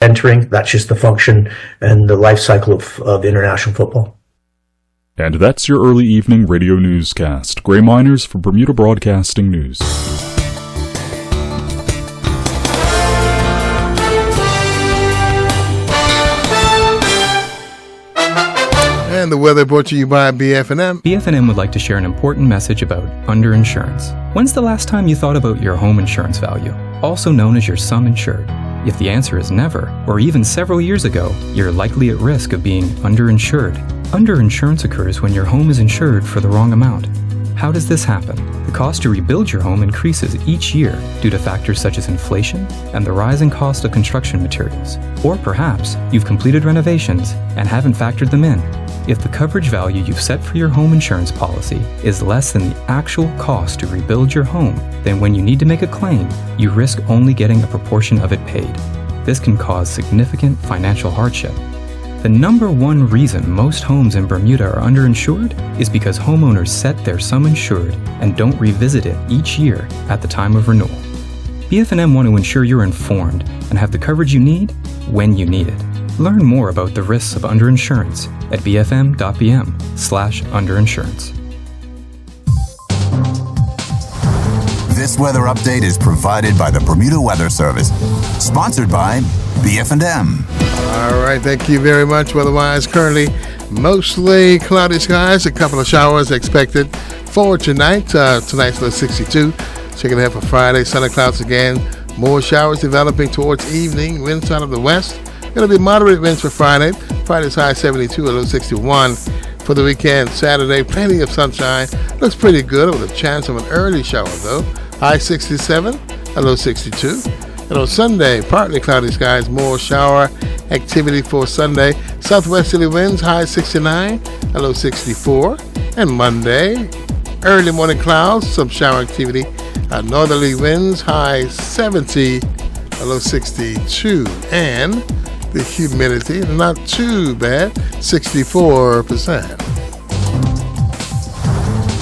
entering. That's just the function and the life cycle of international football. And that's your early evening radio newscast. Gray Miners for Bermuda Broadcasting News. And the weather brought to you by BF&M. BF&M would like to share an important message about underinsurance. When's the last time you thought about your home insurance value, also known as your sum insured? If the answer is never, or even several years ago, you're likely at risk of being underinsured. Underinsurance occurs when your home is insured for the wrong amount. How does this happen? The cost to rebuild your home increases each year due to factors such as inflation and the rising cost of construction materials. Or perhaps you've completed renovations and haven't factored them in. If the coverage value you've set for your home insurance policy is less than the actual cost to rebuild your home, then when you need to make a claim, you risk only getting a proportion of it paid. This can cause significant financial hardship. The number one reason most homes in Bermuda are underinsured is because homeowners set their sum insured and don't revisit it each year at the time of renewal. BF&M want to ensure you're informed and have the coverage you need when you need it. Learn more about the risks of underinsurance at bfm.bm/underinsurance. This weather update is provided by the Bermuda Weather Service, sponsored by BF&M. All right, thank you very much. Weather-wise, currently mostly cloudy skies, a couple of showers expected for tonight. Tonight's low 62. Second half of Friday, sunny clouds again. More showers developing towards evening. Winds out of the west. Going to be moderate winds for Friday. Friday's high 72, a low 61. For the weekend, Saturday, plenty of sunshine. Looks pretty good with a chance of an early shower, though. High 67, a low 62. And on Sunday, partly cloudy skies, more shower activity for Sunday. Southwesterly winds, high 69, a low 64. And Monday, early morning clouds, some shower activity. Northerly winds, high 70, a low 62. And the humidity, not too bad, 64%.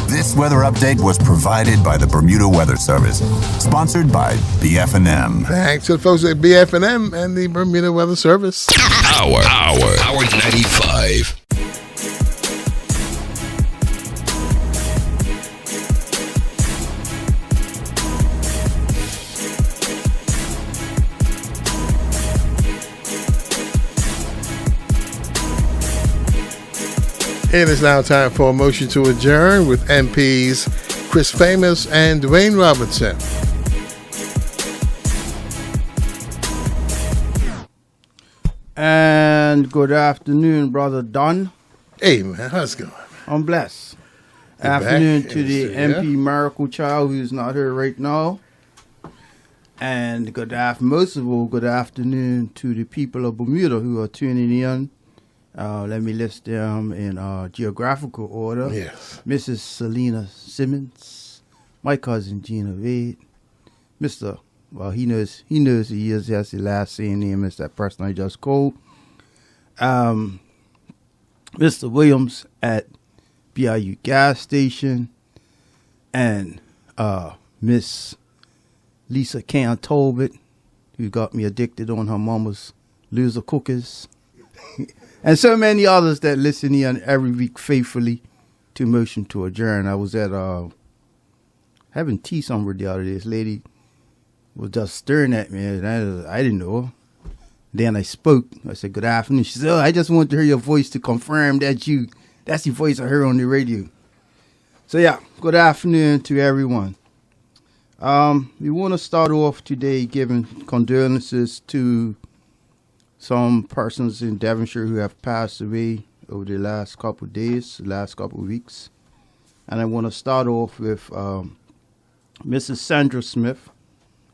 This weather update was provided by the Bermuda Weather Service, sponsored by BF&M. Thanks to the folks at BF&M and the Bermuda Weather Service. Howard 95. It is now time for a motion to adjourn with MPs Chris Famous and Dwayne Robertson. And good afternoon, Brother Don. Hey, man, how's it going? I'm blessed. You're Afternoon back. to the Yes, yeah. MP Miracle Child who's not here right now. And most of all, good afternoon to the people of Bermuda who are tuning in. Let me list them in geographical order. Yes. Mrs. Selena Simmons, my cousin Gina Vade, Mr. Well, he knows he is. That's the last saying name is that person I just called. Mr. Williams at BIU gas station, and Miss Lisa Can Talbot, who got me addicted on her mama's loser cookies. And so many others that listen in every week faithfully to Motion to Adjourn. I was at having tea somewhere the other day. This lady was just staring at me, and I didn't know her. Then I spoke. I said, "Good afternoon." She said, "Oh, I just wanted to hear your voice to confirm that's the voice I heard on the radio." So yeah, good afternoon to everyone. We want to start off today giving condolences to some persons in Devonshire who have passed away over the last couple of days, last couple of weeks. And I want to start off with Mrs. Sandra Smith,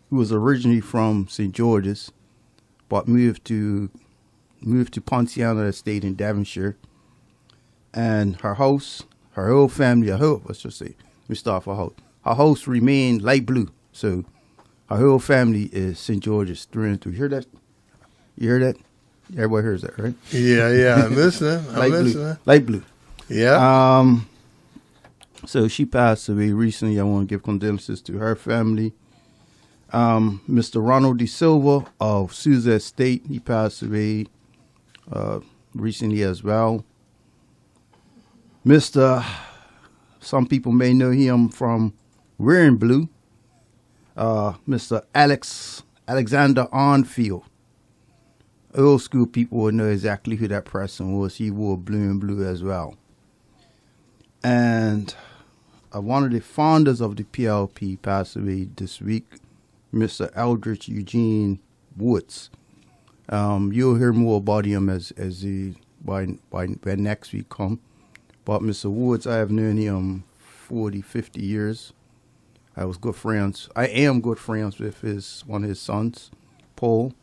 who was originally from St. George's, but moved to Ponciana Estate in Devonshire. And her house, her whole family, let's just say, let me start for her house. Her house remained light blue, so her whole family is St. George's through and through. You hear that? You hear that? Everybody hears that, right? Yeah. I'm listening. Blue. Light blue. Yeah. So she passed away recently. I want to give condolences to her family. Mr. Ronald De Silva of Suzette State, he passed away recently as well. Some people may know him from Wearing Blue, Mr. Alexander Arnfield. Old school people would know exactly who that person was. He wore blue and blue as well. And one of the founders of the PLP passed away this week, Mr. Eldridge Eugene Woods. You'll hear more about him as by next week come. But Mr. Woods, I have known him 40, 50 years. I am good friends with one of his sons, Paul.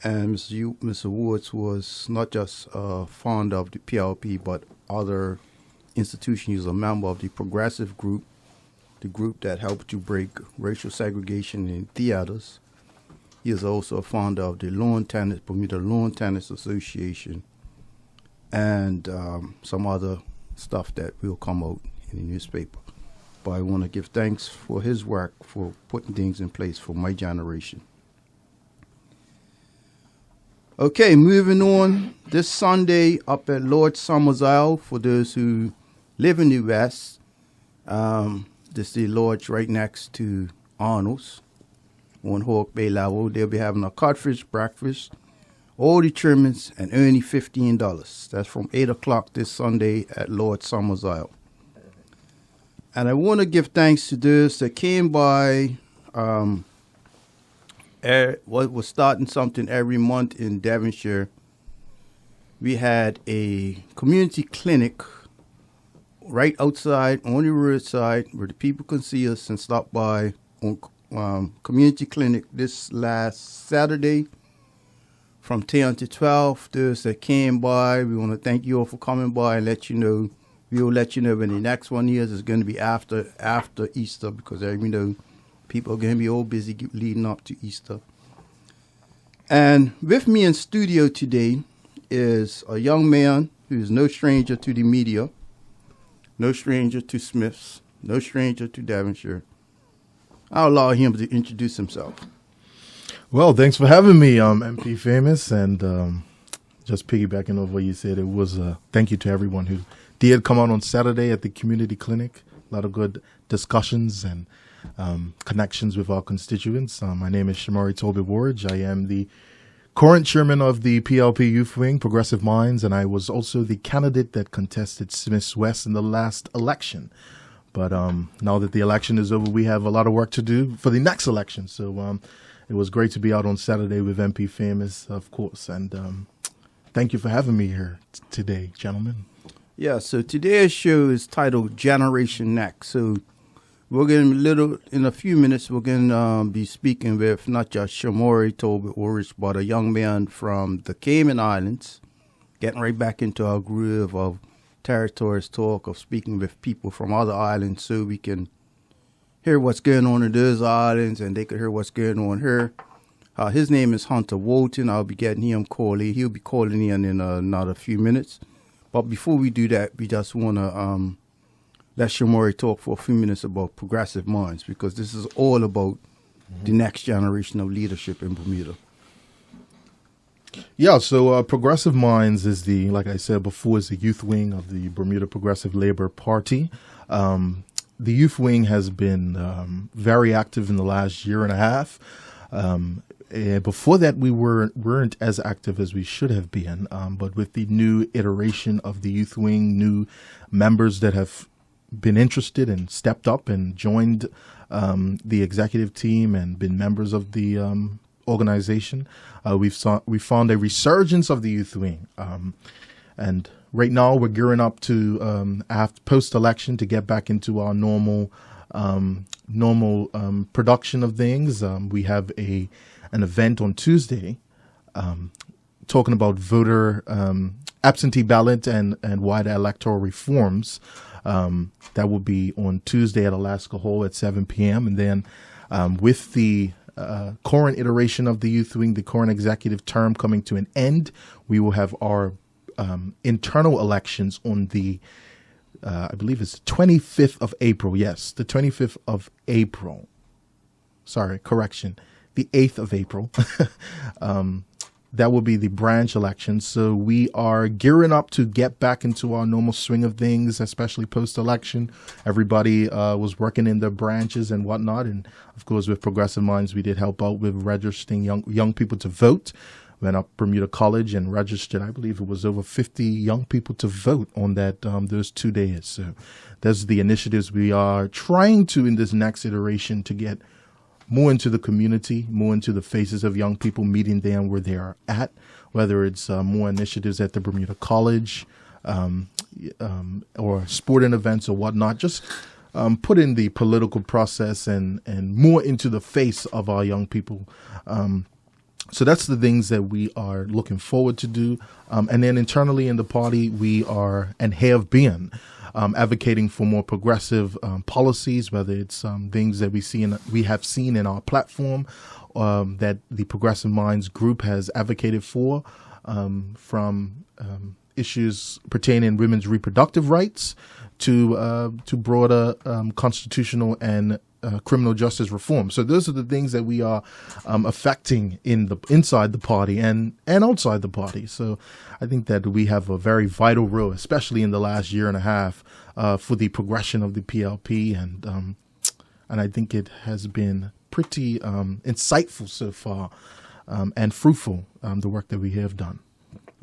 And Mr. Woods was not just a founder of the PLP, but other institutions. He was a member of the Progressive Group, the group that helped to break racial segregation in theaters. He is also a founder of the Bermuda Lawn Tennis Association, and some other stuff that will come out in the newspaper. But I want to give thanks for his work for putting things in place for my generation. Okay, moving on. This Sunday up at Lord Somers Isle, for those who live in the West, this is the lodge right next to Arnold's on Hawk Bay level. They'll be having a codfish breakfast, all determines, and only $15. That's from 8 o'clock this Sunday at Lord Somers Isle. And I want to give thanks to those that came by. Was starting something every month in Devonshire. We had a community clinic right outside on the roadside where the people can see us and stop by on community clinic this last Saturday from 10 to 12. Those that came by, we want to thank you all for coming by and let you know. We will let you know when the next one is going to be after Easter, because we know people are going to be all busy leading up to Easter. And with me in studio today is a young man who is no stranger to the media, no stranger to Smiths, no stranger to Devonshire. I'll allow him to introduce himself. Well, thanks for having me, MP Famous, and just piggybacking off what you said, it was thank you to everyone who did come out on Saturday at the community clinic. A lot of good discussions and connections with our constituents. My name is Shomari Talbot-Woolridge. I am the current chairman of the PLP Youth Wing, Progressive Minds, and I was also the candidate that contested Smiths West in the last election. But now that the election is over, we have a lot of work to do for the next election. So it was great to be out on Saturday with MP Famous, of course. And thank you for having me here today, gentlemen. Yeah, so today's show is titled Generation Next. So we're going in a few minutes, we're going to be speaking with not just Shomari Talbot-Woolridge, but a young man from the Cayman Islands, getting right back into our groove of territories talk, of speaking with people from other islands so we can hear what's going on in those islands and they can hear what's going on here. His name is Hunter Walton. I'll be getting him calling. He'll be calling in another few minutes. But before we do that, we just want to let Shomari talk for a few minutes about Progressive Minds, because this is all about the next generation of leadership in Bermuda. Yeah, so Progressive Minds is like I said before, is the youth wing of the Bermuda Progressive Labor Party. The youth wing has been very active in the last year and a half. Before that, we weren't as active as we should have been. But with the new iteration of the youth wing, new members that have been interested and stepped up and joined the executive team and been members of the organization, we found a resurgence of the youth wing. And right now, we're gearing up to post-election to get back into our normal production of things. We have an event on Tuesday talking about voter absentee ballot and wider electoral reforms. That will be on Tuesday at Alaska Hall at 7 p.m. And then with the current iteration of the youth wing, the current executive term coming to an end, we will have our internal elections on the I believe it's the 25th of April. Yes, the 25th of April. the 8th of April. That will be the branch election. So we are gearing up to get back into our normal swing of things, especially post-election. Everybody was working in their branches and whatnot. And, of course, with Progressive Minds, we did help out with registering young people to vote. Went up Bermuda College and registered, I believe it was over 50 young people to vote on that those 2 days. So those are the initiatives we are trying to, in this next iteration, to get more into the community, more into the faces of young people, meeting them where they are at, whether it's more initiatives at the Bermuda College or sporting events or whatnot, just put in the political process and more into the face of our young people. So that's the things that we are looking forward to do. And then internally in the party, we are and have been advocating for more progressive policies, whether it's things that we have seen in our platform that the Progressive Minds group has advocated for, from issues pertaining women's reproductive rights to broader constitutional and criminal justice reform. So those are the things that we are affecting inside the party and outside the party. So I think that we have a very vital role, especially in the last year and a half, for the progression of the PLP, and I think it has been pretty insightful so far and fruitful, the work that we have done.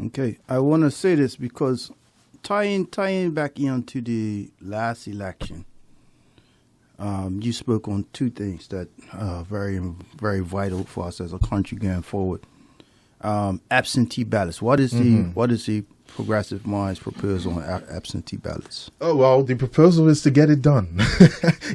Okay, I want to say this because tying back into the last election. You spoke on two things that are very, very vital for us as a country going forward. Absentee ballots. What is the Progressive Minds proposal on absentee ballots? Oh, well, the proposal is to get it done.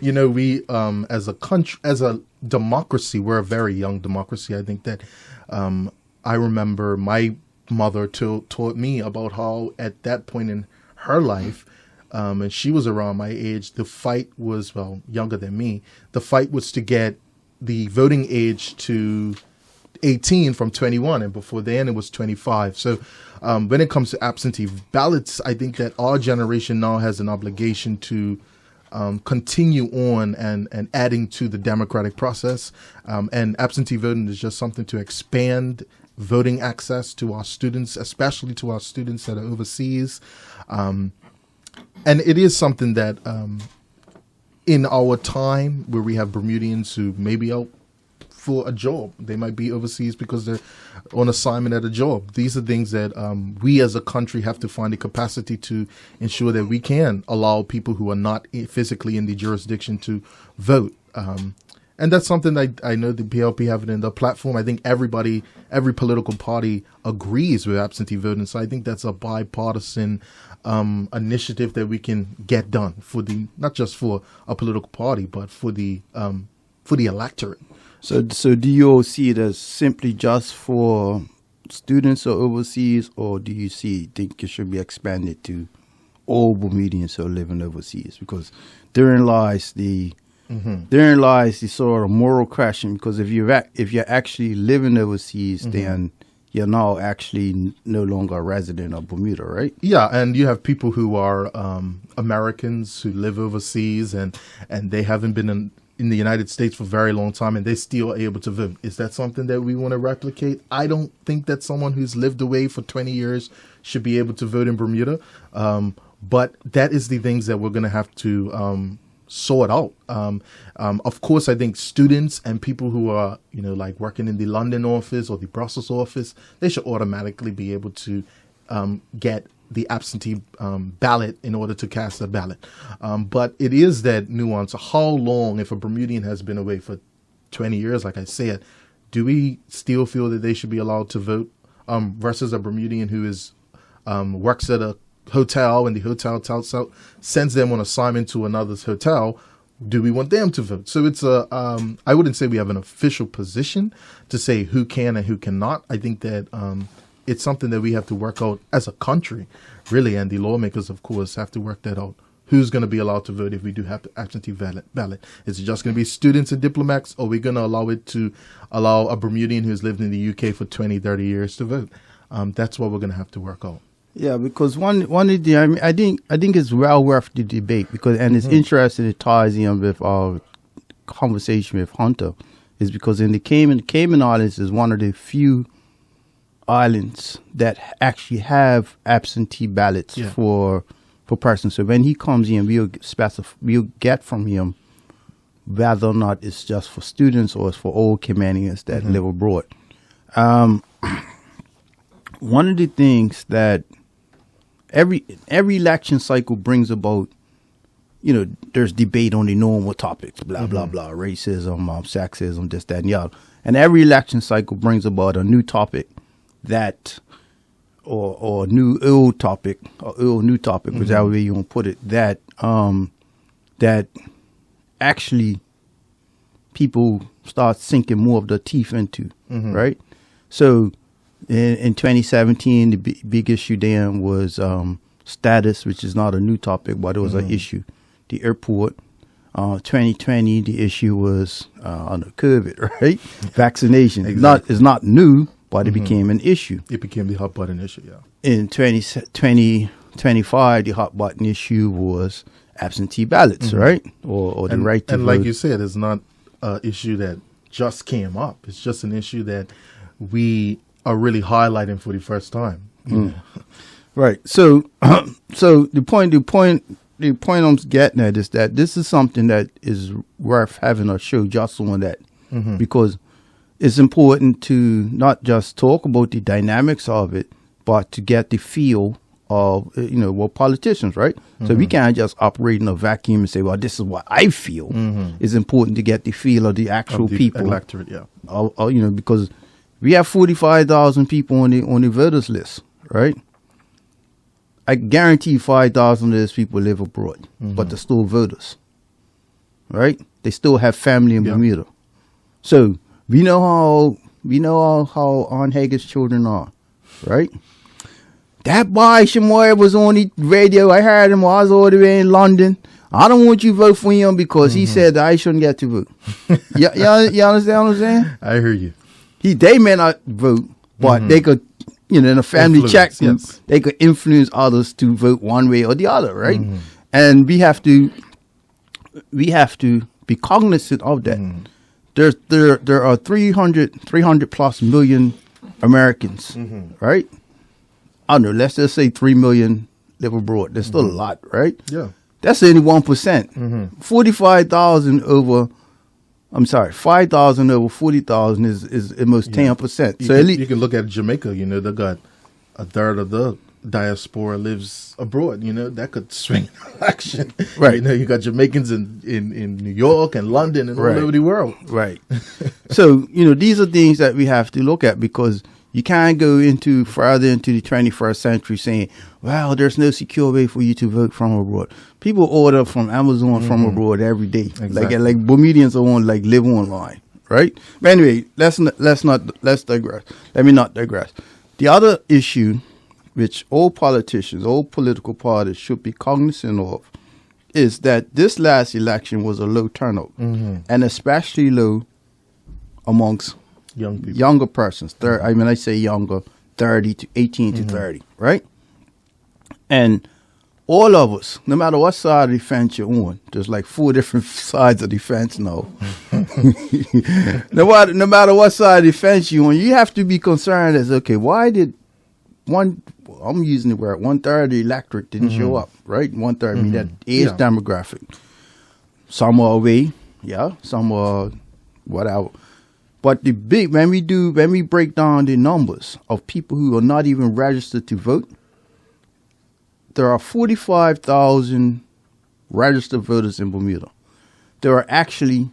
We as a country, as a democracy, we're a very young democracy. I think that I remember my mother taught me about how at that point in her life, and she was around my age, the fight was, younger than me. The fight was to get the voting age to 18 from 21, and before then it was 25. So when it comes to absentee ballots, I think that our generation now has an obligation to continue on and adding to the democratic process. And absentee voting is just something to expand voting access to our students, especially to our students that are overseas. And it is something that in our time where we have Bermudians who may be out for a job, they might be overseas because they're on assignment at a job. These are things that we as a country have to find the capacity to ensure that we can allow people who are not physically in the jurisdiction to vote. And that's something I know the PLP have it in the platform. I think every political party agrees with absentee voting. So I think that's a bipartisan initiative that we can get done not just for a political party, but for the electorate. So do you all see it as simply just for students or overseas, or do you think it should be expanded to all Bermudians who are living overseas? Because therein lies the sort of moral question. Because if you're actually living overseas, then you're now actually no longer a resident of Bermuda, right? Yeah, and you have people who are Americans who live overseas and they haven't been in the United States for a very long time, and they're still able to vote. Is that something that we want to replicate? I don't think that someone who's lived away for 20 years should be able to vote in Bermuda. But that is the things that we're going to have to sort out. Of course, I think students and people who are, like working in the London office or the Brussels office, they should automatically be able to get the absentee ballot in order to cast a ballot. But it is that nuance. How long, if a Bermudian has been away for 20 years, like I said, do we still feel that they should be allowed to vote versus a Bermudian who works at a hotel and the hotel sends them on assignment to another's hotel? Do we want them to vote? So it's I wouldn't say we have an official position to say who can and who cannot. I think that it's something that we have to work out as a country, really, and the lawmakers, of course, have to work that out. Who's going to be allowed to vote if we do have the absentee ballot? Is it just going to be students and diplomats, or are we going to allow a Bermudian who's lived in the UK for 20, 30 years to vote? That's what we're going to have to work out. Yeah, because one of the, I think it's well worth the debate, because, and it's interesting, it ties in with our conversation with Hunter is because in the Cayman Islands is one of the few islands that actually have absentee ballots for persons. So when he comes in, we'll get from him whether or not it's just for students or it's for all Caymanians that live abroad. One of the things that every election cycle brings about, there's debate on the normal topics, blah, blah, blah, racism, sexism, this, that, and the other. And every election cycle brings about a new topic or new topic, whichever way you want to put it, that actually people start sinking more of their teeth into, right? So in 2017, the big issue then was status, which is not a new topic, but it was an issue. The airport. 2020, the issue was on the COVID, right? Vaccination. Exactly. It's not new, but it became an issue. It became the hot button issue, yeah. In 2025, the hot button issue was absentee ballots, right? Or the right to vote. And like you said, it's not an issue that just came up. It's just an issue that we are really highlighting for the first time. Right. So, so the point I'm getting at is that this is something that is worth having a show just on that, because it's important to not just talk about the dynamics of it, but to get the feel of, we're politicians, right? So we can't just operate in a vacuum and say, well, this is what I feel. It's important to get the feel of the actual people. Electorate, yeah. Because we have 45,000 people on the voters list, right? I guarantee 5,000 of those people live abroad, but they're still voters, right? They still have family in Bermuda. So we know how Aunt Hager's children are, right? That boy Shomari was on the radio. I heard him while I was all the way in London. I don't want you to vote for him because he said that I shouldn't get to vote. you understand what I'm saying? I hear you. They may not vote, but they could, in a family Influence, chat group, they could influence others to vote one way or the other, right? And we have to be cognizant of that. There are 300 plus million Americans, right? I don't know, let's just say 3 million live abroad. There's still a lot, right? Yeah. That's only 1%. 45,000 over, 5,000 over 40,000 is almost 10%. So you can look at Jamaica, they got a third of the diaspora lives abroad, that could swing an election. Right. You got Jamaicans in New York and London and all over the world. Right. So, these are things that we have to look at because you can't go further into the 21st century saying, well, there's no secure way for you to vote from abroad. People order from Amazon from abroad every day. Exactly. Like Bermudians are on, live online, right? But anyway, let's digress. Let me not digress. The other issue, which all politicians, all political parties should be cognizant of, is that this last election was a low turnout, and especially low amongst young people, younger persons. I say younger, 30 to 18 to 30, right? And all of us, no matter what side of the fence you're on, there's like 4 different sides of the fence now. No matter what side of the fence you're on, you have to be concerned as, okay, why did I'm using the word, 1/3 of the electorate didn't show up, right? 1/3, I mean that age demographic. Some are away, some are whatever. But when we break down the numbers of people who are not even registered to vote, there are 45,000 registered voters in Bermuda. There are actually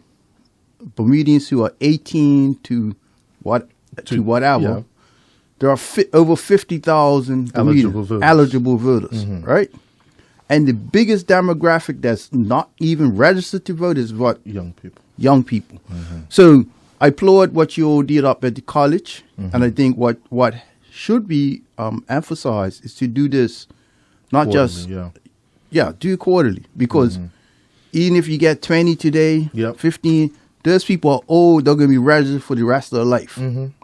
Bermudians who are 18 to whatever. Yeah. There are over 50,000 eligible voters, right? And the biggest demographic that's not even registered to vote is what? Young people. Young people. So I applaud what you all did up at the college, and I think what should be emphasized is to do this, not just do it quarterly, because even if you get 20 today, 15, those people are old. They're going to be registered for the rest of their life.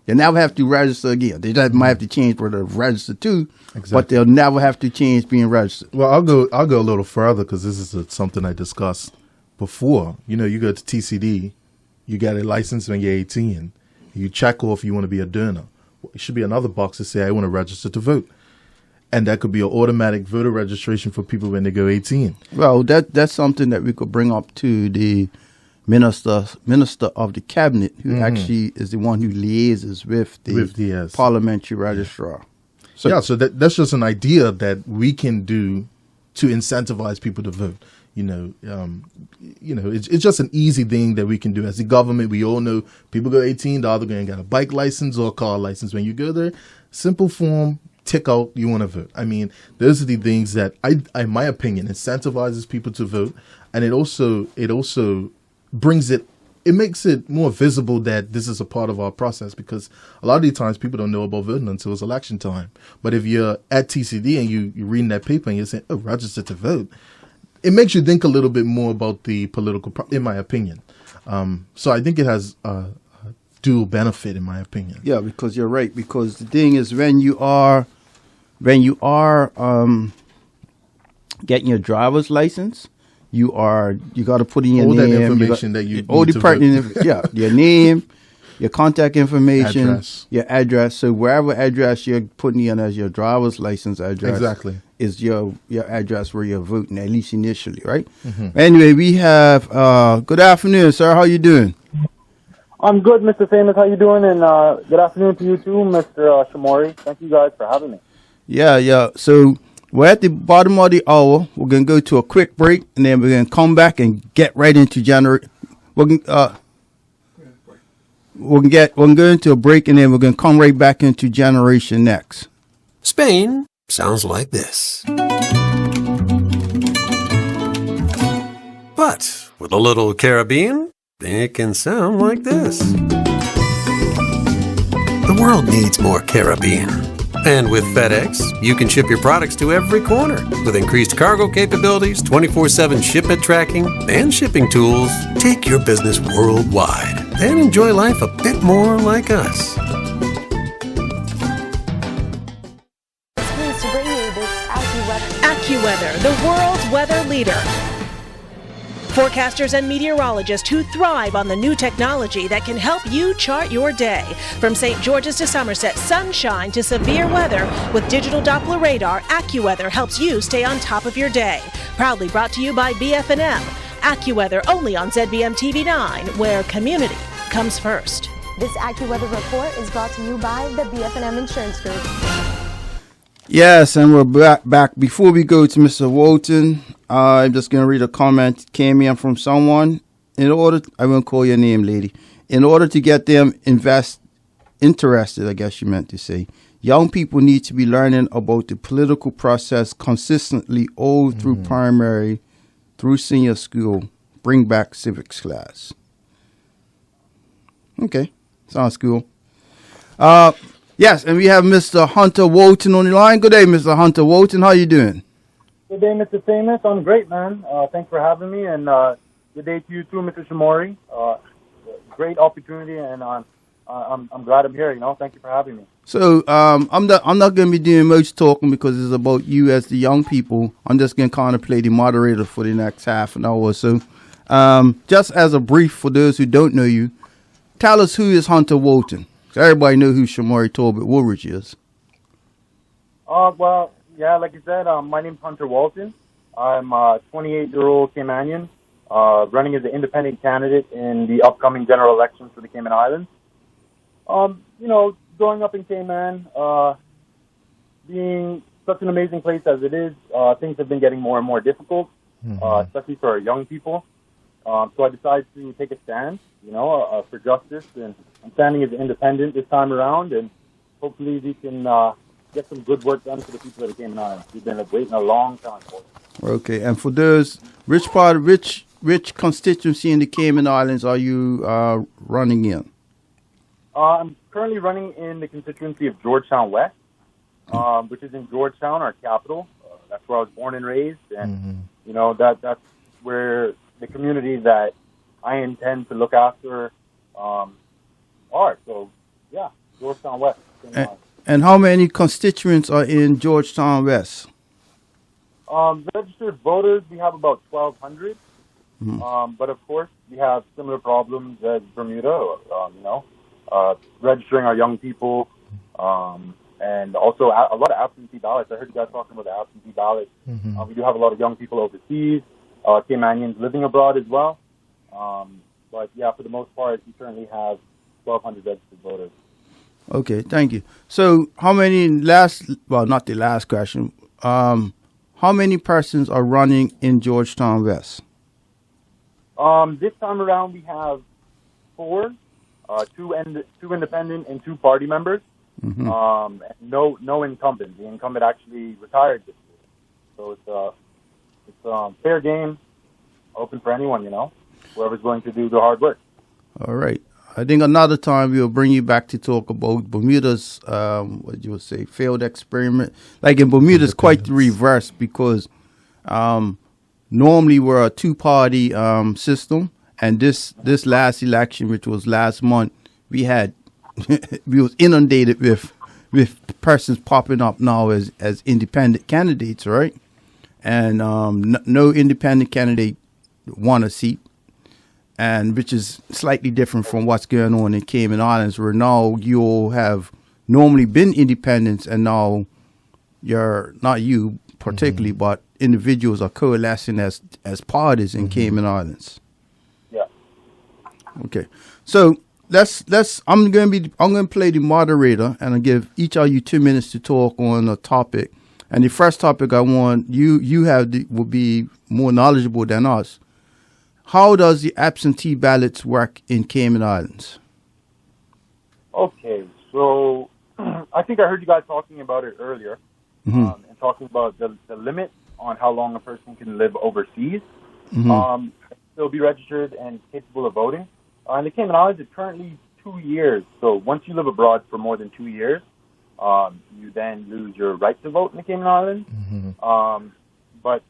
They never have to register again. They just might have to change where they're registered to, but they'll never have to change being registered. Well, I'll go a little further because this is something I discussed before. You go to TCD you get a license when you're 18. You check off you want to be a donor. It should be another box to say I want to register to vote. And that could be an automatic voter registration for people when they go 18. Well, that's something that we could bring up to the minister of the cabinet, who actually is the one who liaises with the parliamentary registrar. So, so that's just an idea that we can do to incentivize people to vote. It's just an easy thing that we can do as the government. We all know people go 18, they're either going to get a bike license or a car license. When you go there, simple form, tick out, you want to vote. I mean, those are the things that, in my opinion, incentivizes people to vote, and it also brings it makes it more visible that this is a part of our process, because a lot of the times people don't know about voting until it's election time. But if you're at TCD and you're reading that paper and you're saying, oh, register to vote, it makes you think a little bit more about the political, in my opinion. So I think it has a dual benefit, in my opinion. Yeah, because you're right. Because the thing is, when you are getting your driver's license, you got to put in your all name, that information that you all need the to pertinent, your name, your contact information, Address. your address. So wherever address you're putting in as your driver's license address, Exactly. is your address where you're voting, at least initially, right? Anyway, we have good afternoon, sir. How you doing? I'm good, Mr. Famous. How you doing? And good afternoon to you too, Mr. Shomari. Thank you guys for having me. Yeah. So we're at the bottom of the hour. We're gonna go to a quick break, and then we're gonna come back and get right into January. We're gonna go into a break, and then we're gonna come right back into Generation Next. Spain sounds like this. But with a little Caribbean, it can sound like this. The world needs more Caribbean. And with FedEx, you can ship your products to every corner with increased cargo capabilities, 24/7 shipment tracking, and shipping tools. Take your business worldwide and enjoy life a bit more like us. Pleased to bring you this AccuWeather. AccuWeather, the world's weather leader. Forecasters and meteorologists who thrive on the new technology that can help you chart your day. From St. George's to Somerset, sunshine to severe weather, with digital Doppler radar, AccuWeather helps you stay on top of your day. Proudly brought to you by BF&M. AccuWeather only on ZBM TV9, where community comes first. This AccuWeather report is brought to you by the BF&M Insurance Group. Yes, and we're back. Before we go to Mr. Walton, I'm just going to read a comment that came in from someone. I won't call your name, lady. In order to get them interested, I guess you meant to say, young people need to be learning about the political process consistently all through primary, through senior school. Bring back civics class. Okay, sounds cool. Yes, and we have Mr. Hunter Walton on the line. Good day, Mr. Hunter Walton. How you doing? Good day, Mr. Famous. I'm great, man. Thanks for having me, and good day to you too, Mr. Shomari. Great opportunity, and I'm glad I'm here. Thank you for having me. So I'm not going to be doing much talking because it's about you as the young people. I'm just going to kind of play the moderator for the next half an hour or so. Just as a brief for those who don't know you, tell us, who is Hunter Walton? Everybody know who Shomari Talbot-Woolridge is. Well, yeah, like you said, my name's Hunter Walton. I'm a 28-year-old Caymanian, running as an independent candidate in the upcoming general elections for the Cayman Islands. Growing up in Cayman, being such an amazing place as it is, things have been getting more and more difficult, especially for our young people. So I decided to take a stand, for justice, and I'm standing as an independent this time around, and hopefully we can get some good work done for the people of the Cayman Islands. We've been waiting a long time for it. Okay, and for those, which constituency in the Cayman Islands are you running in? I'm currently running in the constituency of Georgetown West, which is in Georgetown, our capital. That's where I was born and raised, and that's where the community that I intend to look after are. So, yeah, Georgetown West. And how many constituents are in Georgetown West? Registered voters, we have about 1,200. But, of course, we have similar problems as Bermuda. Registering our young people, and also a lot of absentee ballots. I heard you guys talking about the absentee ballots. We do have a lot of young people overseas, Caymanians living abroad as well. But yeah, for the most part, we currently have 1,200 registered voters. Okay, thank you. So how many not the last question, how many persons are running in Georgetown West? This time around, we have 4, two independent and 2 party members. And no incumbent. The incumbent actually retired this year. So it's fair game, open for anyone, whoever's willing to do the hard work. All right. I think another time we'll bring you back to talk about Bermuda's, what you would say, failed experiment. Like in Bermuda, it's quite the reverse because normally we're a 2-party system, and this last election, which was last month, we was inundated with persons popping up now as independent candidates, right? And no independent candidate won a seat. And which is slightly different from what's going on in Cayman Islands, where now you'll have normally been independents, and now you're not you particularly, but individuals are coalescing as parties in Cayman Islands. Yeah. Okay. So I'm going to play the moderator, and I'll give each of you 2 minutes to talk on a topic. And the first topic I want you will be more knowledgeable than us. How does the absentee ballots work in Cayman Islands? Okay, so I think I heard you guys talking about it earlier, and talking about the limit on how long a person can live overseas. They'll be registered and capable of voting. In the Cayman Islands, it's currently 2 years. So once you live abroad for more than 2 years, you then lose your right to vote in the Cayman Islands. But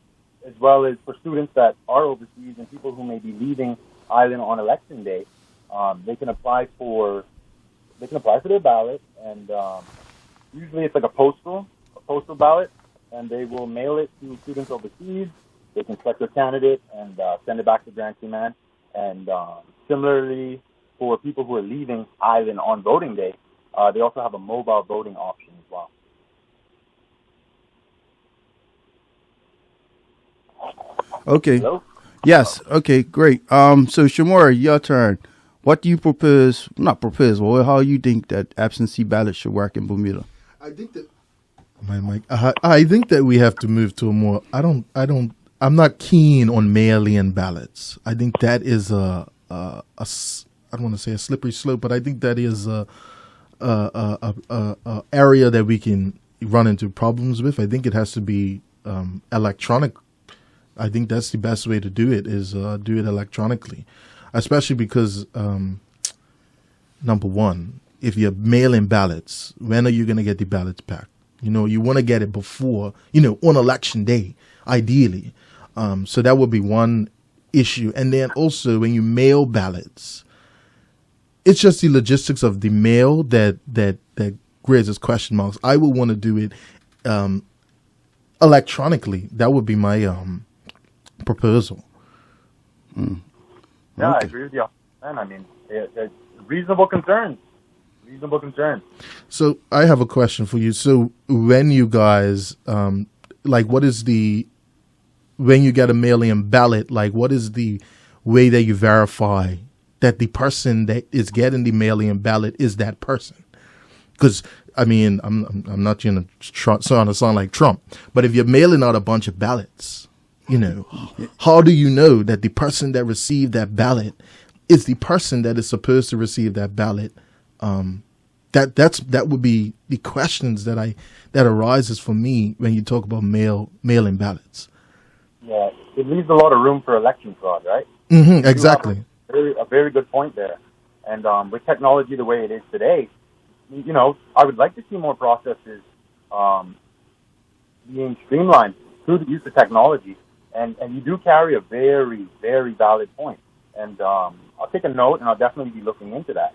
as well as for students that are overseas and people who may be leaving island on election day, they can apply for their ballot, and usually it's like a postal ballot, and they will mail it to students overseas. They can select their candidate and send it back to Grand Cayman. And similarly, for people who are leaving island on voting day, they also have a mobile voting option as well. Okay. Hello? Yes. Okay, great. So Shomari, your turn. What do you propose, not propose, well, how you think that absentee ballots should work in Bermuda? I think that I think that we have to move to a more, I'm not keen on mail-in ballots. I think that is I don't want to say a slippery slope, but I think that is a area that we can run into problems with. I think it has to be electronic. I think that's the best way to do it, is do it electronically, especially because, number one, if you're mailing ballots, when are you going to get the ballots back? You want to get it before, on election day, ideally. So that would be one issue. And then also when you mail ballots, it's just the logistics of the mail that raises question marks. I would want to do it electronically. That would be my proposal. Yeah, Okay. I agree with you. And I mean, it's reasonable concerns. So I have a question for you. So when you guys, when you get a mail-in ballot, what is the way that you verify that the person that is getting the mail-in ballot is that person? Because, I mean, I'm not going to sound like Trump, but if you're mailing out a bunch of ballots, how do you know that the person that received that ballot is the person that is supposed to receive that ballot? That would be the questions that arises for me when you talk about mail-in ballots. Yeah, it leaves a lot of room for election fraud, right? Exactly. A very good point there. And with technology the way it is today, I would like to see more processes being streamlined through the use of technology. And you do carry a very, very valid point. And I'll take a note, and I'll definitely be looking into that.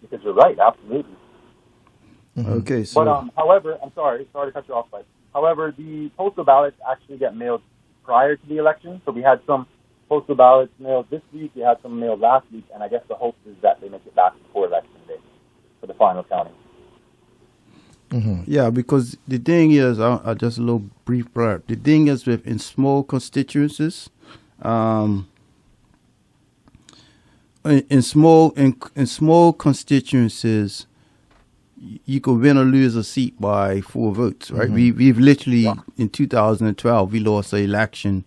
Because you're right, absolutely. Okay, so... But, however, I'm sorry to cut you off, but however, the postal ballots actually get mailed prior to the election. So we had some postal ballots mailed this week. We had some mailed last week, and I guess the hope is that they make it back before election day for the final counting. Mm-hmm. Yeah, because the thing is, just a little brief blurb. The thing is, in small constituencies, in small constituencies, you could win or lose a seat by 4 votes, right? Mm-hmm. We've literally in 2012 we lost an election,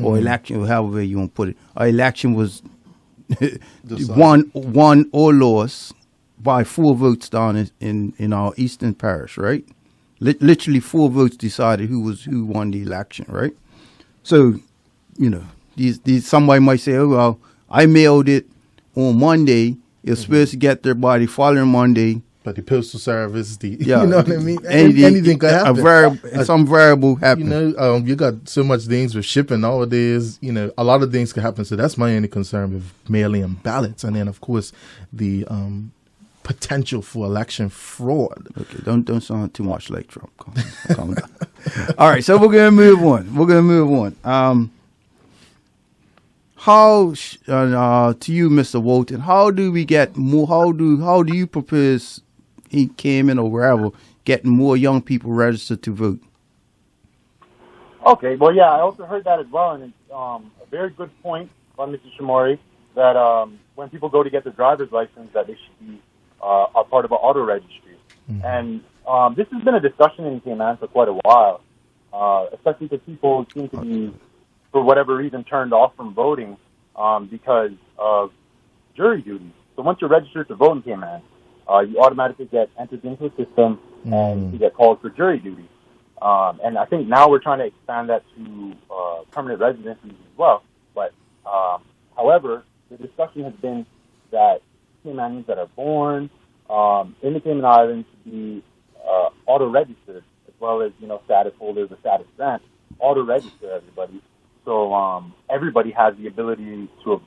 or election, or however you want to put it. Our election was won or lost by 4 votes down in our eastern parish, right? Literally 4 votes decided who won the election, right? So, these somebody might say, oh well, I mailed it on Monday. It's supposed to get there by the following Monday. But the postal service, you know what I mean? Anything could happen. Some variable happen. You got so much things with shipping nowadays. A lot of things could happen. So that's my only concern with mailing ballots, and then of course the potential for election fraud. Okay, don't sound too much like Trump. Calm down. All right, so we're gonna move on. How to you, Mr. Walton? How do we get more? How do you propose in Cayman or wherever getting more young people registered to vote? Okay, well, yeah, I also heard that as well, and it's a very good point by Mr. Shomari that when people go to get their driver's license, that they should be a part of an auto registry. Mm-hmm. And this has been a discussion in Cayman for quite a while, especially because people seem to be, for whatever reason, turned off from voting because of jury duty. So once you're registered to vote in Cayman, you automatically get entered into a system and you get called for jury duty. And I think now we're trying to expand that to permanent residencies as well. But however, the discussion has been that Caymanians that are born in the Cayman Islands to be auto-registered, as well as status holders or status grants, auto-register everybody. So everybody has the ability to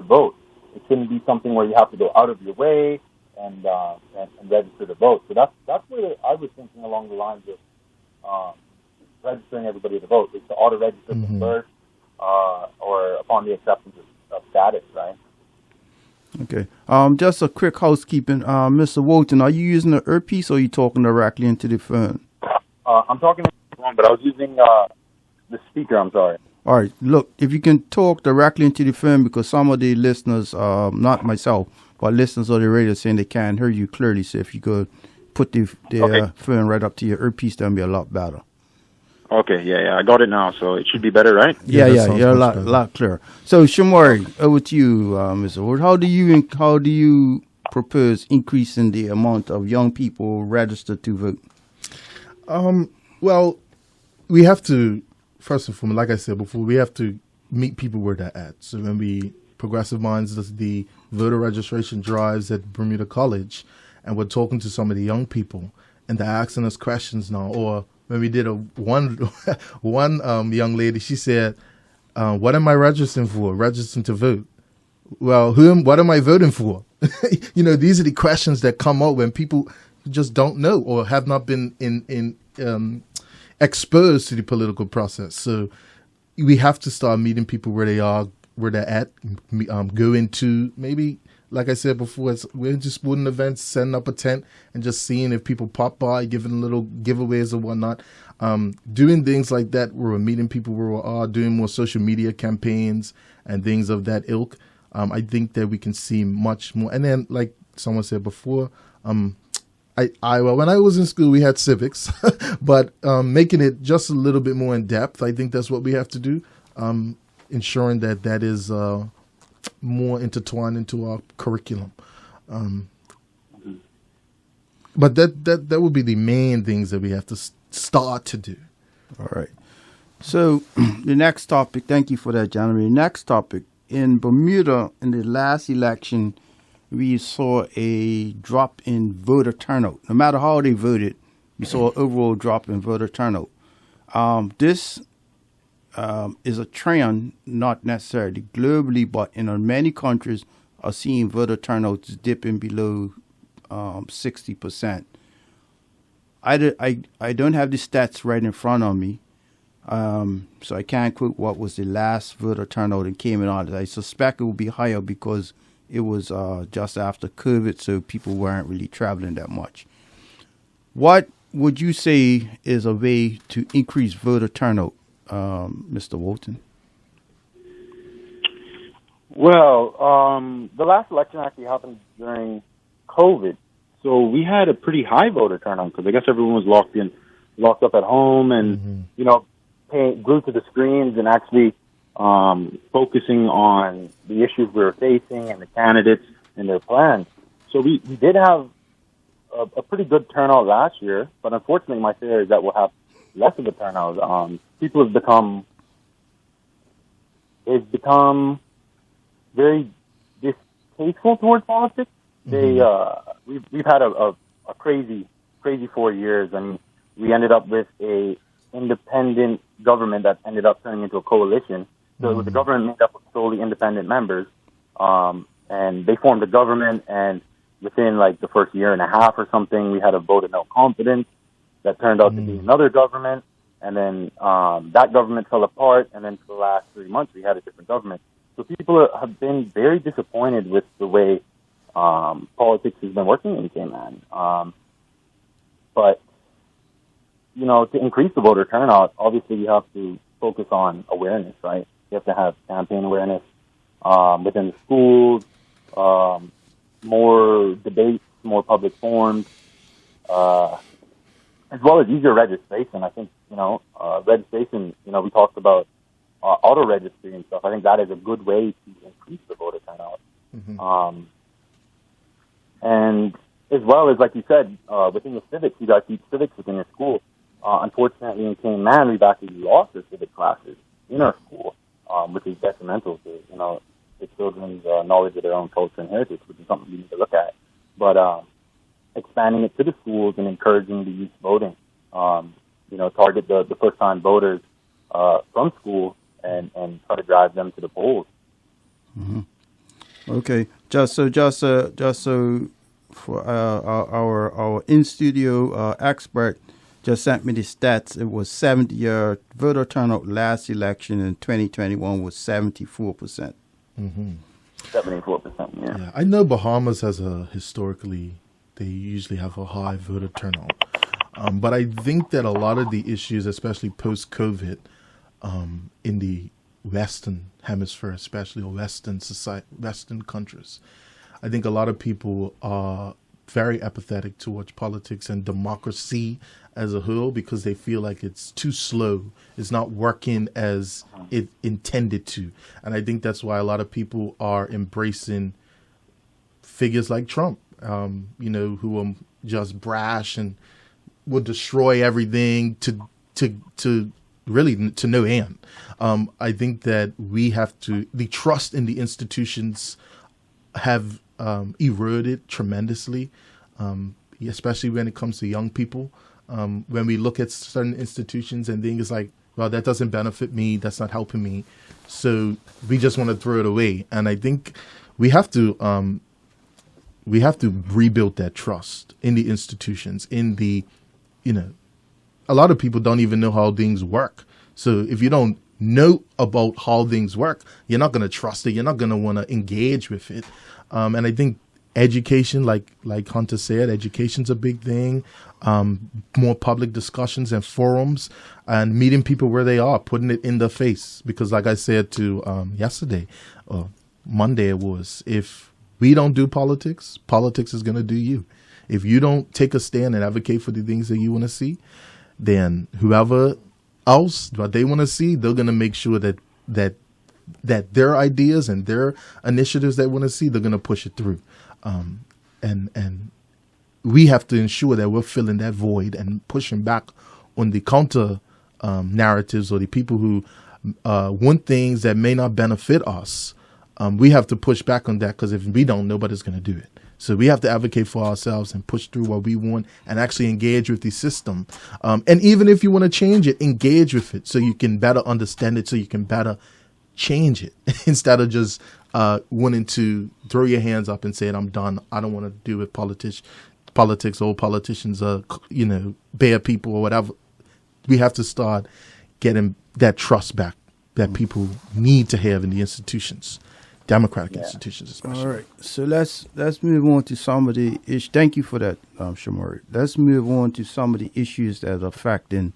vote. It shouldn't be something where you have to go out of your way and register to vote. So that's where I was thinking along the lines of registering everybody to vote. It's to auto-register from birth or upon the acceptance of status, right? Okay. Just a quick housekeeping. Mr. Walton, are you using the earpiece or are you talking directly into the phone? I'm talking to the phone, but I was using the speaker, I'm sorry. All right. Look, if you can talk directly into the phone, because some of the listeners, not myself, but listeners of the radio saying they can't hear you clearly. So if you could put the phone right up to your earpiece, that'd be a lot better. Okay, yeah, I got it now, so it should be better, right? Yeah, you're a lot clearer. So, Shomari, over to you, Mr. Ward. How do you propose increasing the amount of young people registered to vote? Well, we have to, first and foremost, like I said before, we have to meet people where they're at. So when Progressive Minds does the voter registration drives at Bermuda College, and we're talking to some of the young people, and they're asking us questions now, or when we did one young lady, she said, "What am I registering for? Registering to vote? Well, what am I voting for?" These are the questions that come up when people just don't know or have not been exposed to the political process. So we have to start meeting people where they are, where they're at. Go into maybe, like I said before, we're into sporting events, setting up a tent and just seeing if people pop by, giving little giveaways or whatnot. Doing things like that where we're meeting people where we are, doing more social media campaigns and things of that ilk. I think that we can see much more. And then, like someone said before, when I was in school, we had civics, but making it just a little bit more in depth, I think that's what we have to do. Ensuring that is more intertwined into our curriculum. But that would be the main things that we have to start to do. All right. So the next topic, thank you for that, gentlemen. The next topic, in Bermuda, in the last election, we saw a drop in voter turnout. No matter how they voted, we saw an overall drop in voter turnout. This is a trend, not necessarily globally, but in many countries are seeing voter turnouts dipping below 60%. I don't have the stats right in front of me, So I can't quote what was the last voter turnout in Cayman Islands. I suspect it will be higher because it was just after COVID, so people weren't really traveling that much. What would you say is a way to increase voter turnout, Mr. Walton? Well, the last election actually happened during COVID, so we had a pretty high voter turnout because I guess everyone was locked up at home, and glued to the screens and actually focusing on the issues we were facing and the candidates and their plans. So we did have a pretty good turnout last year, but unfortunately my fear is that we'll have less of a turnout. People have become very distasteful towards politics. We've had a crazy 4 years, and we ended up with a independent government that ended up turning into a coalition. So it was a government made up of solely independent members, and they formed a government, and within like the first year and a half or something, we had a vote of no confidence that turned out to be another government, and then that government fell apart, and then for the last 3 months we had a different government. So people have been very disappointed with the way politics has been working in Cayman. But to increase the voter turnout, obviously you have to focus on awareness, right? You have to have campaign awareness within the schools, more debates, more public forums, as well as easier registration. I think, registration, we talked about auto registry and stuff. I think that is a good way to increase the voter turnout. And as well as, like you said, within the civics, you guys teach civics within your school. Unfortunately, in Cayman, we've actually lost the civic classes in our school, which is detrimental to, the children's knowledge of their own culture and heritage, which is something we need to look at. But expanding it to the schools and encouraging the youth voting, target the first-time voters from school and try to drive them to the polls. Okay, just so for our in-studio expert just sent me the stats. It was 70 voter turnout last election in 2021 was 74%. 74%, yeah. I know Bahamas has historically, they usually have a high voter turnout. But I think that a lot of the issues, especially post-COVID, in the Western Hemisphere, especially Western countries, I think a lot of people are very apathetic towards politics and democracy as a whole because they feel like it's too slow. It's not working as it intended to. And I think that's why a lot of people are embracing figures like Trump, who are just brash and will destroy everything to really to no end. I think that we have to, the trust in the institutions have eroded tremendously, especially when it comes to young people. When we look at certain institutions and things like, well, that doesn't benefit me, that's not helping me, so we just want to throw it away. And I think we have to rebuild that trust in the institutions, in the, a lot of people don't even know how things work. So if you don't know about how things work, you're not going to trust it. You're not going to want to engage with it. And I think education, like Hunter said, education's a big thing. More public discussions and forums and meeting people where they are, putting it in their face. Because like I said to yesterday, Monday it was, if we don't do politics, politics is going to do you. If you don't take a stand and advocate for the things that you want to see, then whoever else, what they want to see, they're going to make sure that their ideas and their initiatives they want to see, they're going to push it through. And we have to ensure that we're filling that void and pushing back on the counter narratives or the people who want things that may not benefit us. We have to push back on that because if we don't, nobody's going to do it. So we have to advocate for ourselves and push through what we want and actually engage with the system. And even if you want to change it, engage with it so you can better understand it, so you can better change it instead of just wanting to throw your hands up and say, I'm done. I don't want to do with politics. All politicians are, bad people or whatever. We have to start getting that trust back that people need to have in the institutions, democratic institutions especially. All right, so let's move on to some of the issues. Thank you for that, Shomari. Let's move on to some of the issues that are affecting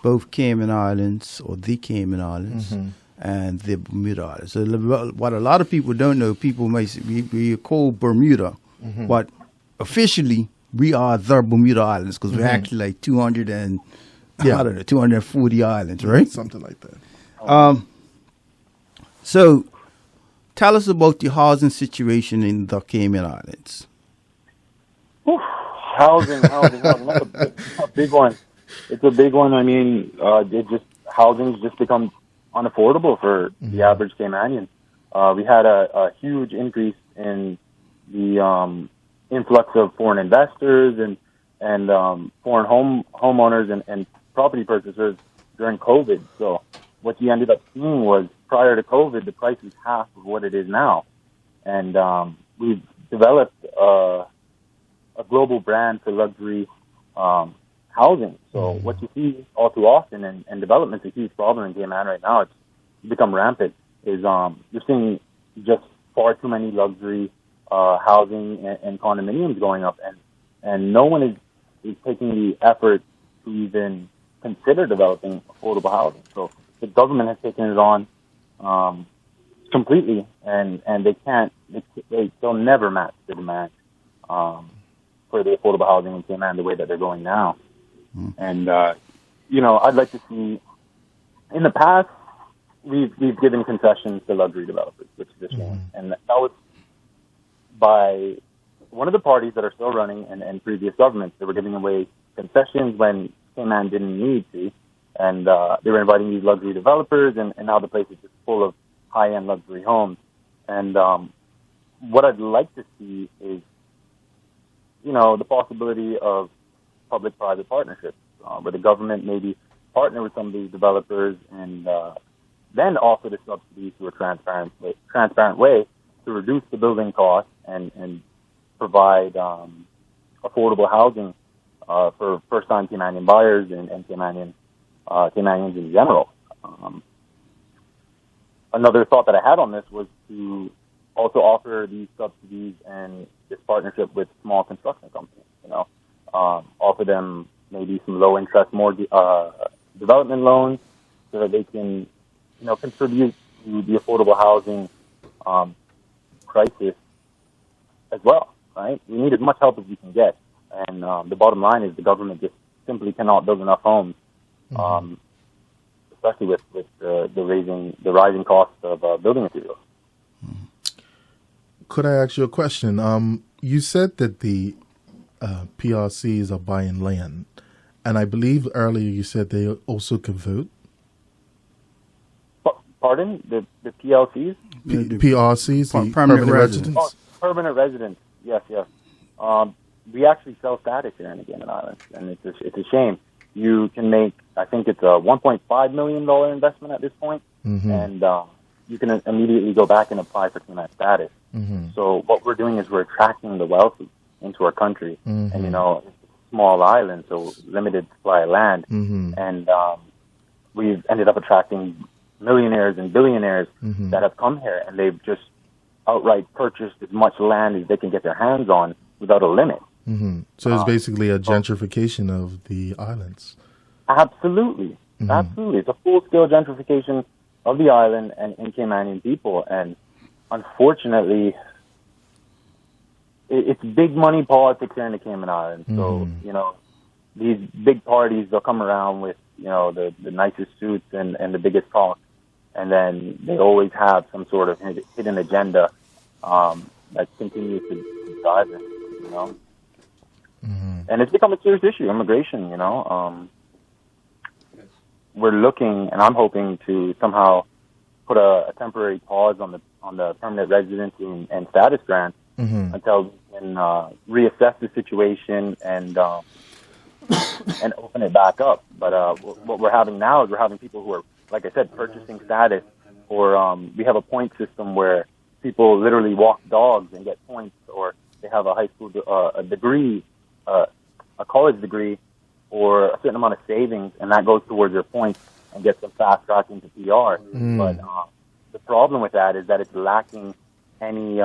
both Cayman Islands or the Cayman Islands and the Bermuda Islands. So what a lot of people don't know, people may say we are called Bermuda, but officially we are the Bermuda Islands because we're actually like 240 islands, right? Something like that. So tell us about the housing situation in the Cayman Islands. Housing. That's a big one. It's a big one. I mean, housing's just become unaffordable for the average Caymanian. We had a huge increase in the influx of foreign investors and foreign homeowners and property purchasers during COVID. So what you ended up seeing was, prior to COVID, the price is half of what it is now. And we've developed a global brand for luxury housing. So what you see all too often, and development's a huge problem in Cayman right now, it's become rampant, is you're seeing just far too many luxury housing and condominiums going up, and no one is taking the effort to even consider developing affordable housing. So the government has taken it on completely, and they'll never match the demand for the affordable housing in Cayman the way that they're going now. And I'd like to see, in the past, we've given concessions to luxury developers, which is a shame, and that was by one of the parties that are still running and previous governments. They were giving away concessions when Cayman didn't need to, and they were inviting these luxury developers, and now the place is just full of high-end luxury homes. And what I'd like to see is, the possibility of public-private partnerships, where the government maybe partner with some of these developers and then offer the subsidies through a transparent way to reduce the building costs and provide affordable housing for first-time Caymanian buyers and Caymanians in general. Another thought that I had on this was to also offer these subsidies and this partnership with small construction companies. Offer them maybe some low-interest mortgage development loans so that they can, contribute to the affordable housing crisis as well. Right? We need as much help as we can get, and the bottom line is the government just simply cannot build enough homes, especially with the rising cost of building materials. Could I ask you a question? You said that the PRCs are buying land, and I believe earlier you said they also could vote. Pardon? The PLCs? PRCs, the permanent residents. Oh, permanent residents. Yes. We actually sell status here in the Cayman Islands, and it's a shame. You can make, I think it's a $1.5 million investment at this point, and you can immediately go back and apply for Cayman status. So what we're doing is we're attracting the wealthy into our country, and it's a small island, so limited supply of land, and we've ended up attracting millionaires and billionaires that have come here, and they've just outright purchased as much land as they can get their hands on without a limit. So it's basically a gentrification of the islands. Absolutely. It's a full-scale gentrification of the island and Caymanian people, and unfortunately, it's big money politics here in the Cayman Islands. So, these big parties, they'll come around with, the nicest suits and the biggest talk, and then they always have some sort of hidden agenda that continues to drive it, And it's become a serious issue, immigration, We're looking, and I'm hoping to somehow put a temporary pause on the permanent residency and status grant until we can reassess the situation and open it back up. But what we're having now is we're having people who are, like I said, purchasing status, or we have a point system where people literally walk dogs and get points, or they have a high school a degree, a college degree, or a certain amount of savings, and that goes towards their points, and get some fast track into PR. But the problem with that is that it's lacking any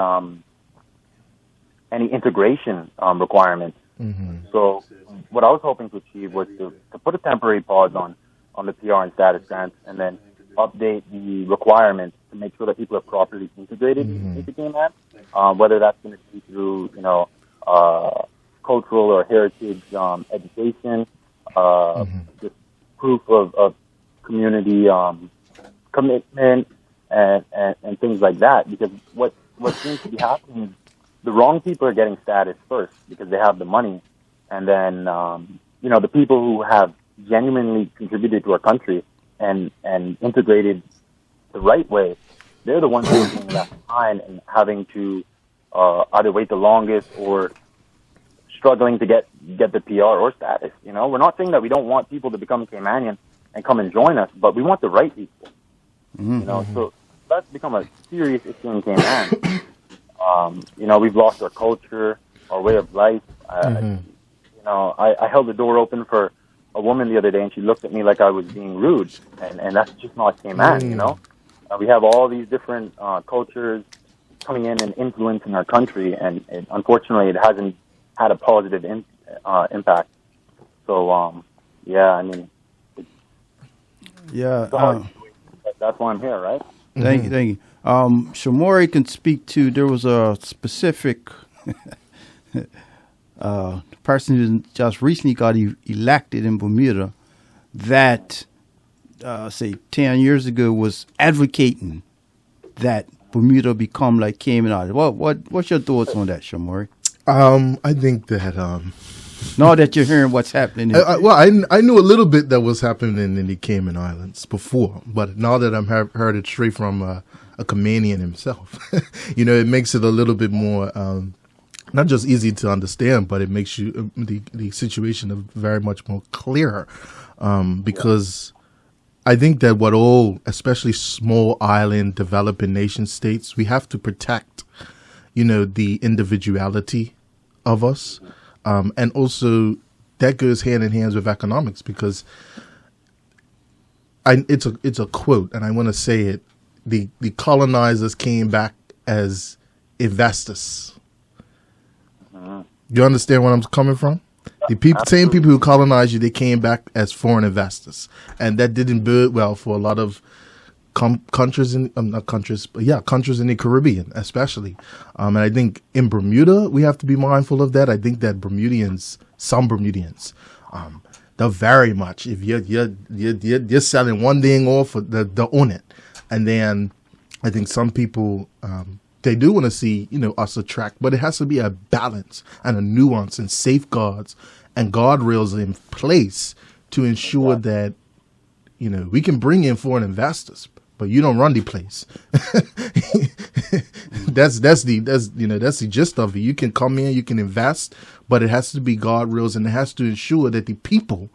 integration requirements. So what I was hoping to achieve was to put a temporary pause on the PR and status grants, and then update the requirements to make sure that people are properly integrated into Cayman, whether that's going to be through, cultural or heritage education, just proof of community commitment, and things like that. Because what seems to be happening is the wrong people are getting status first because they have the money, and then the people who have genuinely contributed to our country and integrated the right way, they're the ones who are being left behind and having to either wait the longest or struggling to get the PR or status. We're not saying that we don't want people to become Caymanian and come and join us, but we want the right people. So that's become a serious issue in Cayman. We've lost our culture, our way of life. I held the door open for a woman the other day, and she looked at me like I was being rude, and that's just not Cayman. We have all these different cultures coming in and influencing our country, and unfortunately, it hasn't had a positive impact. So, that's why I'm here, right? Thank you. Shomari can speak to. There was a specific person who just recently got elected in Bermuda that, say, 10 years ago was advocating that Bermuda become like Cayman Islands. What's your thoughts on that, Shomari? I think that now that you're hearing what's happening, I knew a little bit that was happening in the Cayman Islands before, but now that I'm heard it straight from a Caymanian himself, it makes it a little bit more not just easy to understand, but it makes you the situation very much more clearer, because I think that what all, especially small island developing nation states, we have to protect, the individuality of us. And also that goes hand in hand with economics, because it's a quote, and I want to say it. The colonizers came back as investors. You understand where I'm coming from? The same people who colonized you, they came back as foreign investors, and that didn't bode well for a lot of countries in countries in the Caribbean, especially. And I think in Bermuda we have to be mindful of that. I think that some Bermudians, they're very much, if you're selling one thing off, they'll own it. And then I think some people they do want to see us attract, but it has to be a balance and a nuance and safeguards and guardrails in place to ensure that we can bring in foreign investors, but you don't run the place. that's the gist of it. You can come in, you can invest, but it has to be guardrails, and it has to ensure that the people,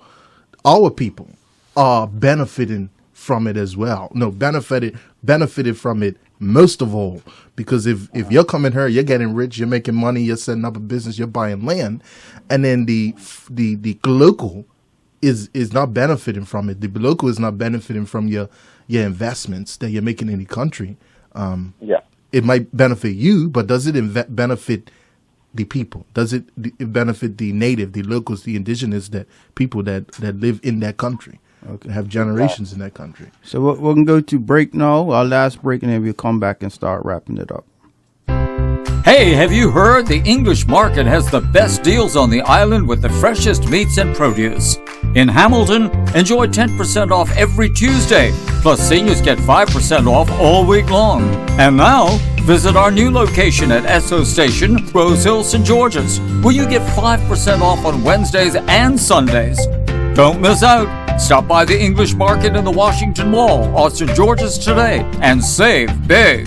our people, are benefiting from it as well. No, benefited from it most of all, because if you're coming here, you're getting rich, you're making money, you're setting up a business, you're buying land, and then the local is not benefiting from it. The local is not benefiting from your investments that you're making in the country. It might benefit you, but does it benefit the people? Does it benefit the native, the locals, the indigenous people that live in that country? Okay. Have generations in that country. So we're going to go to break now, our last break, and then we'll come back and start wrapping it up. Hey, have you heard? The English market has the best deals on the island with the freshest meats and produce. In Hamilton, enjoy 10% off every Tuesday, plus seniors get 5% off all week long. And now, visit our new location at Esso Station, Rose Hill, St. George's, where you get 5% off on Wednesdays and Sundays. Don't miss out. Stop by the English Market in the Washington Mall or St. George's today and save big.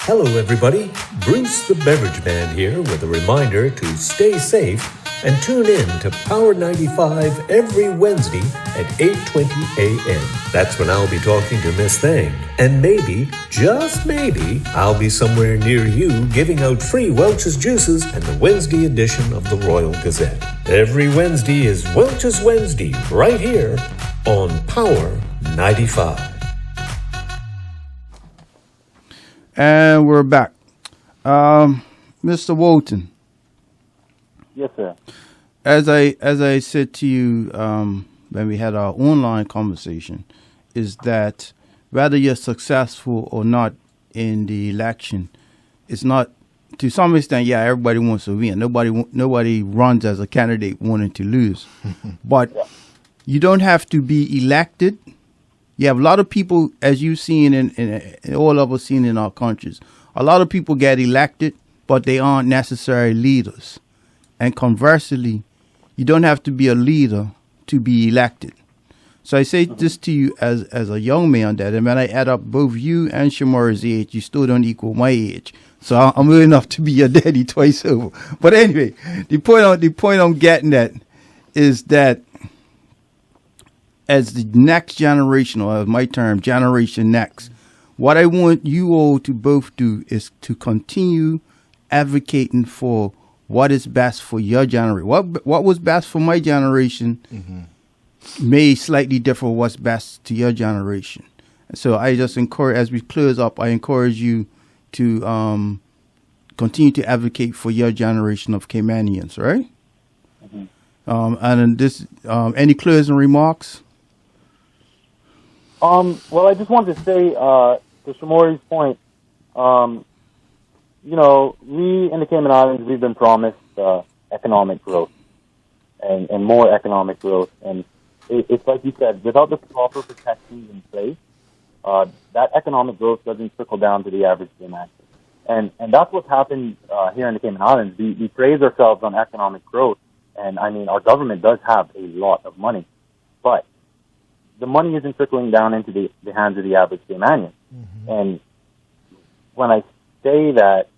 Hello everybody, Bruce the Beverage Man here with a reminder to stay safe and tune in to Power 95 every Wednesday at 8:20 a.m. That's when I'll be talking to Miss Thing. And maybe, just maybe, I'll be somewhere near you giving out free Welch's Juices and the Wednesday edition of the Royal Gazette. Every Wednesday is Welch's Wednesday right here on Power 95. And we're back. Mr. Walton. Yes, sir. As I said to you when we had our online conversation, is that whether you're successful or not in the election, it's not, to some extent, yeah, everybody wants to win. Nobody runs as a candidate wanting to lose. But you don't have to be elected. You have a lot of people, as you've seen in all of us seen in our countries, a lot of people get elected, but they aren't necessarily leaders. And conversely, you don't have to be a leader to be elected. So I say this to you as a young man, that when I add up both you and Shomari's age, you still don't equal my age. So I'm old enough to be your daddy twice over. But anyway, the point I'm getting at is that as the next generation, or my term, Generation Next, what I want you all to both do is to continue advocating for what is best for your generation. What was best for my generation may slightly differ what's best to your generation. So I just encourage, as we close up, I encourage you to continue to advocate for your generation of Caymanians, right? And this, any closing remarks? Well, I just wanted to say, to Shomari's point, you know, we in the Cayman Islands, we've been promised economic growth and more economic growth. And it's like you said, without the proper protections in place, that economic growth doesn't trickle down to the average Cayman. And that's what's happened here in the Cayman Islands. We praise ourselves on economic growth. And, I mean, our government does have a lot of money. But the money isn't trickling down into the hands of the average Caymanian. And when I say that,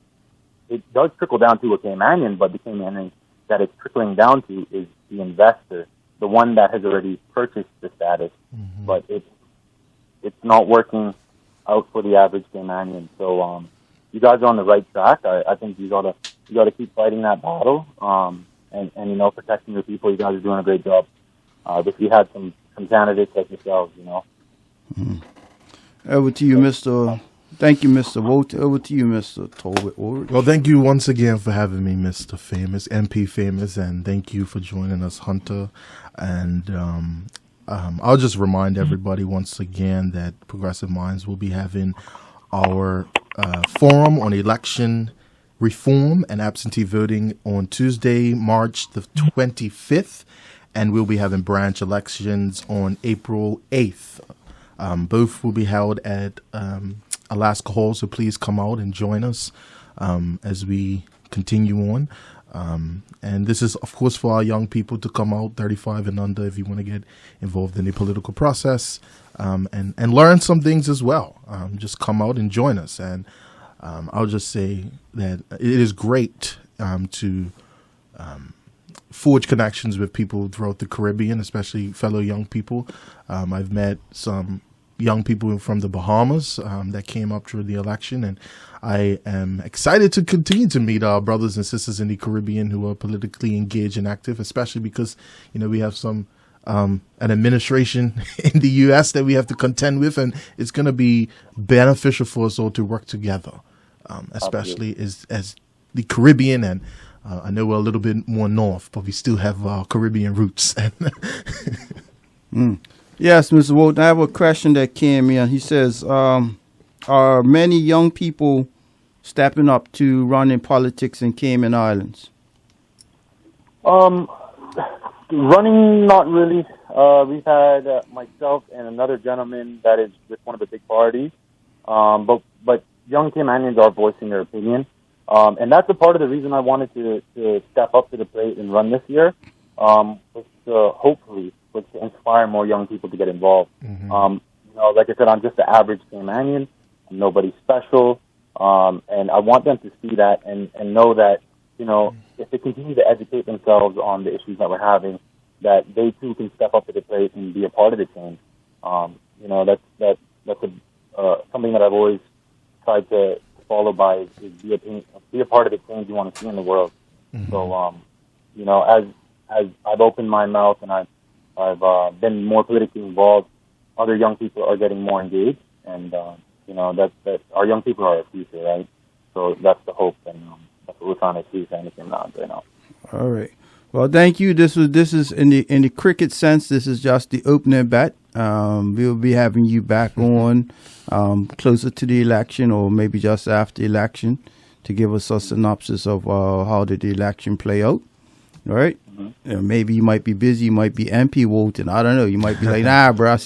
it does trickle down to a Caymanian, but the Caymanian that it's trickling down to is the investor, the one that has already purchased the status. But it's not working out for the average Caymanian. So you guys are on the right track. I think you gotta keep fighting that battle, and you know, protecting your people. You guys are doing a great job. If you had some candidates like yourselves, you know. Over to you, Mr. Thank you, Mr. Walton. Over to you, Mr. Talbot-Woolridge. Well, thank you once again for having me, Mr. Famous, MP Famous, and thank you for joining us, Hunter. And I'll just remind everybody once again that Progressive Minds will be having our forum on election reform and absentee voting on Tuesday, March the 25th, and we'll be having branch elections on April 8th. Both will be held at Alaska Hall, so please come out and join us as we continue on. And this is, of course, for our young people to come out, 35 and under, if you want to get involved in the political process and learn some things as well. Just come out and join us. And I'll just say that it is great to forge connections with people throughout the Caribbean, especially fellow young people. I've met some young people from the Bahamas that came up through the election, and I am excited to continue to meet our brothers and sisters in the Caribbean who are politically engaged and active, especially because, you know, we have some an administration in the U.S. that we have to contend with, and it's going to be beneficial for us all to work together, especially as the Caribbean. And I know we're a little bit more north, but we still have our Caribbean roots. Yes, Mr. Walton, I have a question that came in. He says, are many young people stepping up to run in politics in Cayman Islands? Running, not really. We've had myself and another gentleman that is with one of the big parties. But young Caymanians are voicing their opinion. And that's a part of the reason I wanted to step up to the plate and run this year, was to inspire more young people to get involved. You know, like I said, I'm just the average Caymanian. I'm nobody special. And I want them to see that and know that if they continue to educate themselves on the issues that we're having, that they too can step up to the plate and be a part of the change. That's something that I've always tried to follow by is be a part of the change you want to see in the world. Mm-hmm. So, as I've opened my mouth and I've been more politically involved, other young people are getting more engaged, and that our young people are our future, right? So that's the hope, and that's what we're trying to achieve. Anything right now. All right. Well, thank you. This is in the cricket sense. This is just the opening bat. We'll be having you back on closer to the election, or maybe just after the election, to give us a synopsis of how did the election play out. All right. Mm-hmm. Maybe you might be busy. You might be MP Walton. I don't know. You might be like, nah, bro.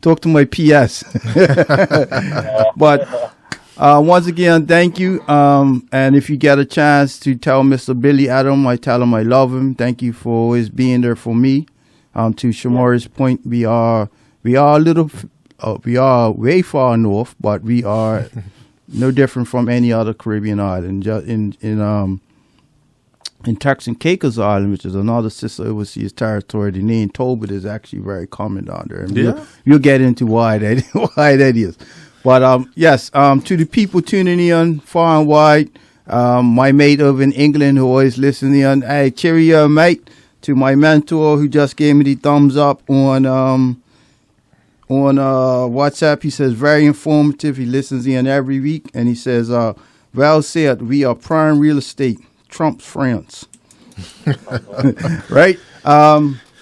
Talk to my PS. But once again, thank you. And if you get a chance to tell Mr. Billy Adam, I tell him I love him. Thank you for always being there for me. To Shomari's point, we are way far north, but we are no different from any other Caribbean island. Just in Turks and Caicos Island, which is another sister overseas territory, the name Talbot is actually very common down there. And we'll get into why that is. But yes, to the people tuning in far and wide, my mate over in England who always listening in, hey, cheerio, mate. To my mentor who just gave me the thumbs up on WhatsApp, he says very informative. He listens in every week, and he says, "Well said. We are prime real estate. Trump's France." Right.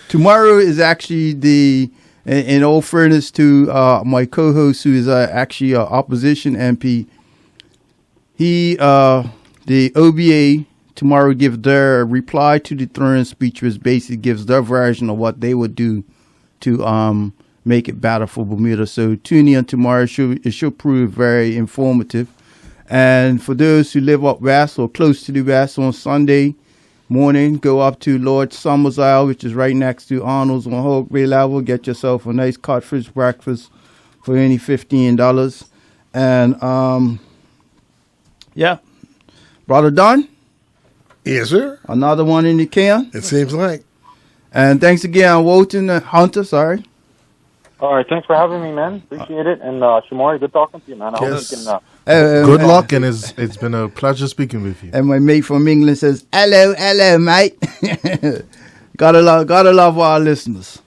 Tomorrow is actually in all fairness to my co-host, who is actually an opposition MP. The OBA. Tomorrow gives their reply to the throne speech, which basically gives their version of what they would do to make it better for Bermuda. So tune in tomorrow. It should prove very informative. And for those who live up west or close to the west, on Sunday morning, go up to Lord Summers Isle, which is right next to Arnold's on Hawke Bay level. Get yourself a nice codfish breakfast for only $15. And yeah, Brother Don. Yes, sir. Another one in the can. It seems like. And thanks again, Walton, Hunter. Sorry. All right, thanks for having me, man. Appreciate it. And Shomari, good talking to you, man. I hope you can. Good luck, and it's been a pleasure speaking with you. And my mate from England says, "Hello, mate." gotta love our listeners.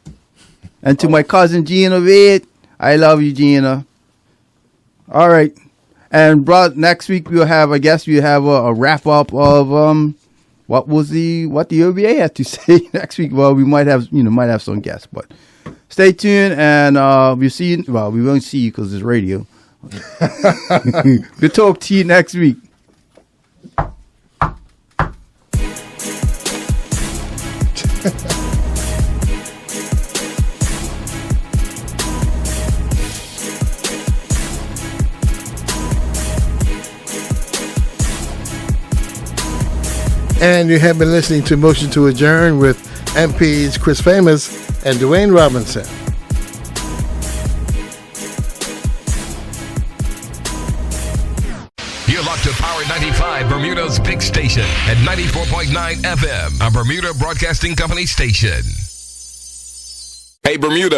And to my cousin Gina Reed, I love you, Gina. All right. And next week we'll have a wrap up of what the OBA had to say next week. Well, we might have some guests, but stay tuned and we'll see you. Well, we won't see you because it's radio. We'll talk to you next week. And you have been listening to Motion to Adjourn with MPs Chris Famous and Dwayne Robinson. You're locked to Power 95, Bermuda's big station at 94.9 FM, a Bermuda Broadcasting Company station. Hey, Bermuda.